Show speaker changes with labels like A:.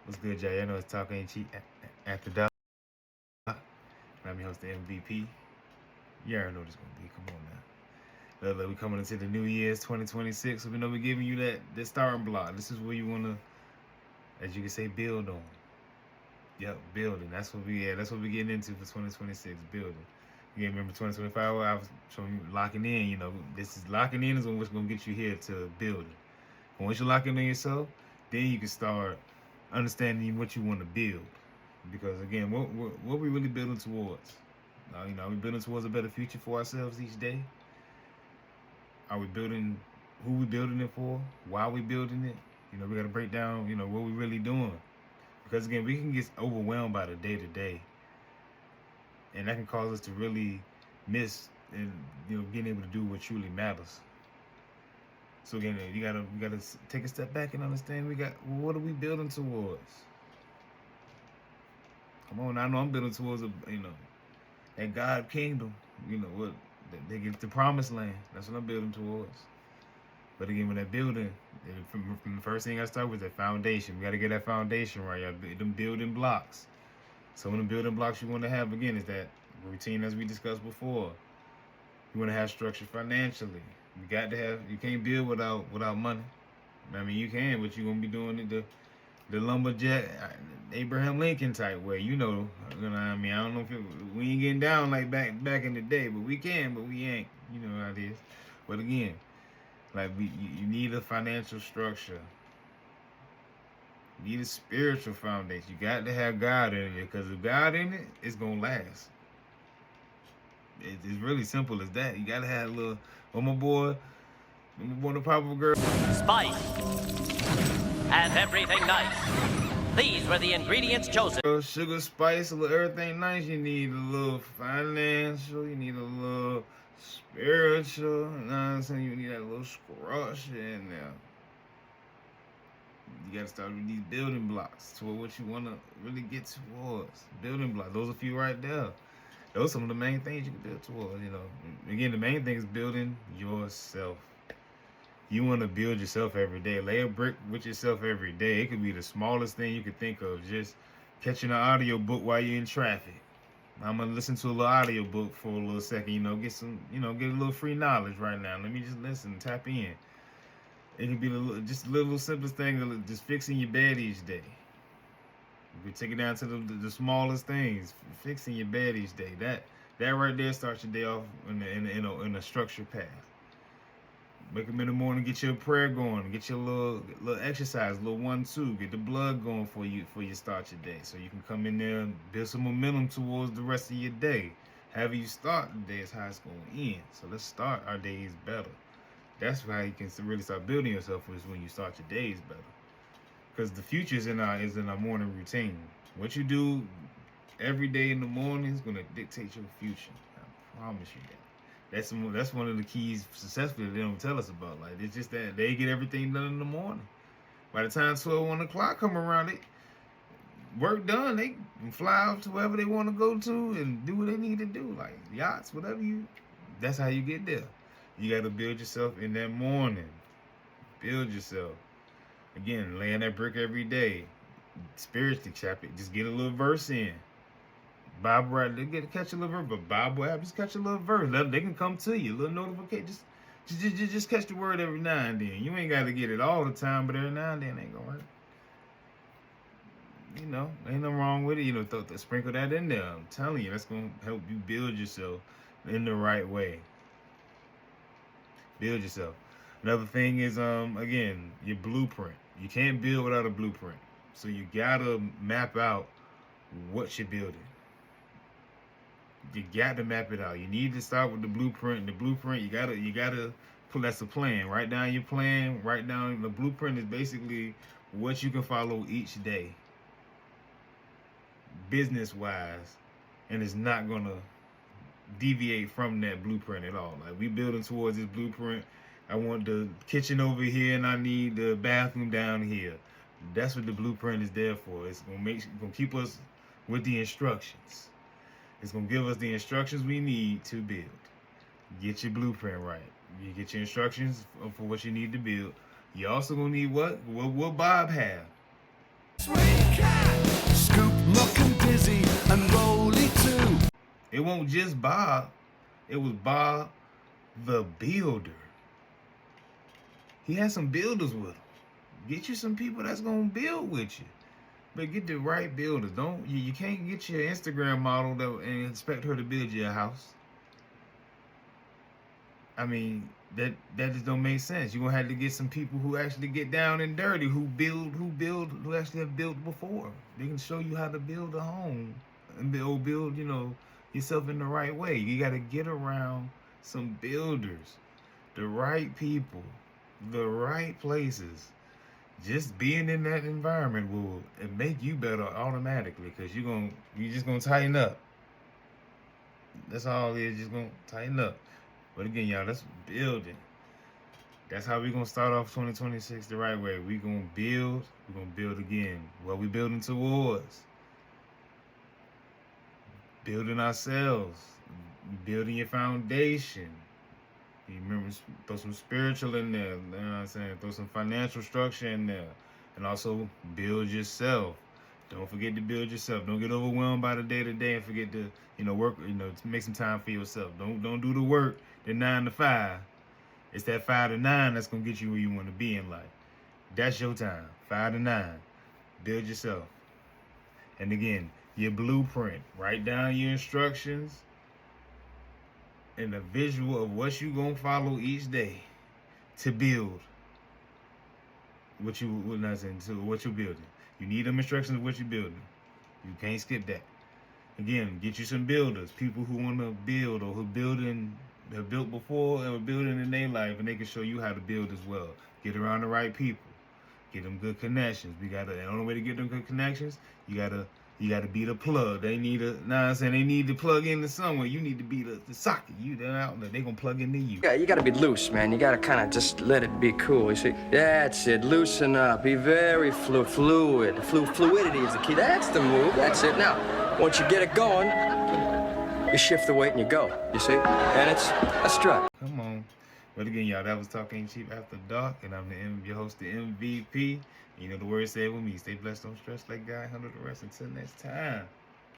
A: What's good, Jay? I know it's Talk Ain't Cheap After Dark. I'm your host, the MVP. You already know what it's going to be. Come on now. We coming into the new year's 2026. So we know we're giving you that starting block. This is where you want to, as you can say, build on. Yep, building. That's what we're getting into for 2026, building. You remember 2025, I was showing you locking in. This is locking in is what's going to get you here to building. And once you're locking in yourself, then you can start understanding what you want to build. Because again, what we really building towards? Are we building towards a better future for ourselves each day? Are we building who we building it for? Why are we building it? We got to break down, what we really doing. Because again, we can get overwhelmed by the day to day, and that can cause us to really miss and being able to do what truly matters. So again, you gotta take a step back and understand what are we building towards? Come on, I know I'm building towards that God kingdom. What they get the promised land. That's what I'm building towards. But again, when that building, from the first thing I start with that foundation. We got to get that foundation right. Them building blocks. Some of the building blocks you want to have again is that routine, as we discussed before. You want to have structure financially. You got to have. You can't build without money. I mean, you can, but you're gonna be doing it the lumberjack, Abraham Lincoln type way. I don't know if we ain't getting down like back in the day, but we can, but we ain't. You know how it is. But again, you need a financial structure. You need a spiritual foundation. You got to have God in it, because if God in it, it's gonna last. It's really simple as that. You gotta have a little. My boy, the proper girl.
B: Spice and everything nice. These were the ingredients chosen.
A: Sugar, spice, a little everything nice. You need a little financial. You need a little spiritual. You know what I'm saying? You need that little structure in there. You gotta start with these building blocks to what you wanna really get towards. Building blocks. Those are a few right there. Those are some of the main things you can build towards. Again, the main thing is building yourself. You want to build yourself every day. Lay a brick with yourself every day. It could be the smallest thing you could think of. Just catching an audio book while you're in traffic. I'm gonna listen to a little audio book for a little second. Get a little free knowledge right now. Let me just listen, tap in. It could be just a little simplest thing, just fixing your bed each day. You can take it down to the smallest things. Fixing your bed each day. That right there starts your day off in a structured path. Wake up in the morning, get your prayer going, get your little exercise, little 1-2, get the blood going for you start your day, so you can come in there and build some momentum towards the rest of your day. However you start the day is how it's going to end. So let's start our days better. That's how you can really start building yourself, is when you start your days better. Because the future is in our morning routine. What you do every day in the morning is going to dictate your future. I promise you that. That's one of the keys successfully that they don't tell us about. It's just that they get everything done in the morning. By the time 1 o'clock come around, they work done. They can fly off to wherever they want to go to and do what they need to do, like yachts, whatever That's how you get there. You got to build yourself in that morning. Build yourself. Again, laying that brick every day. Spiritually, just get a little verse in. Bible right, they get to catch a little verse, but Bible app, just catch a little verse. They can come to you, a little notification. Just catch the word every now and then. You ain't got to get it all the time, but every now and then ain't gonna hurt. Ain't nothing wrong with it. Sprinkle that in there. I'm telling you, that's gonna help you build yourself in the right way. Build yourself. Another thing is, again, your blueprint. You can't build without a blueprint. So you gotta map out what you're building. You got to map it out. You need to start with the blueprint. The blueprint, you gotta put that's a plan. Write down your plan. Write down the blueprint is basically what you can follow each day, business wise, and it's not gonna deviate from that blueprint at all. We building towards this blueprint. I want the kitchen over here, and I need the bathroom down here. That's what the blueprint is there for. It's gonna keep us with the instructions. It's going to give us the instructions we need to build. Get your blueprint right. You get your instructions for what you need to build. You also going to need what? What Bob have?
C: looking dizzy and rolly too.
A: It won't just Bob. It was Bob the Builder. He had some builders with him. Get you some people that's gonna build with you. But get the right builders. You can't get your Instagram model and expect her to build you a house. I mean, that just don't make sense. You're gonna have to get some people who actually get down and dirty, who actually have built before. They can show you how to build a home and build, yourself in the right way. You gotta get around some builders, the right people, the right places. Just being in that environment will make you better automatically, because you're just gonna tighten up. That's all it is, just gonna tighten up. But again, y'all, that's building. That's how we're going to start off 2026 the right way. We're going to build again. What we building towards? Building ourselves. Building your foundation. You remember, throw some spiritual in there. You know what I'm saying? Throw some financial structure in there. And also build yourself. Don't forget to build yourself. Don't get overwhelmed by the day-to-day and forget to, work, to make some time for yourself. Don't do the work, the 9 to 5. It's that 5 to 9 that's going to get you where you want to be in life. That's your time, 5 to 9. Build yourself. And again, your blueprint. Write down your instructions and a visual of what you're going to follow each day to build what you're building. You need them instructions of what you're building. You can't skip that. Again, get you some builders, people who want to build or have built before and are building in their life, and they can show you how to build as well. Get around the right people. Get them good connections. The only way to get them good connections, you gotta be the plug. They need they need to plug into somewhere. You need to be the socket. They gonna plug into you.
D: Yeah, you gotta be loose, man. You gotta kind of just let it be cool. You see, that's it. Loosen up. Be very fluid. Fluidity is the key. That's the move. That's it. Now, once you get it going, you shift the weight and you go. You see, and it's a strut.
A: Come on. But again, y'all, that was Talking Cheap After Dark, and I'm your host, the MVP. You know the word said with me. Stay blessed, don't stress, let God handle the rest. Until next time.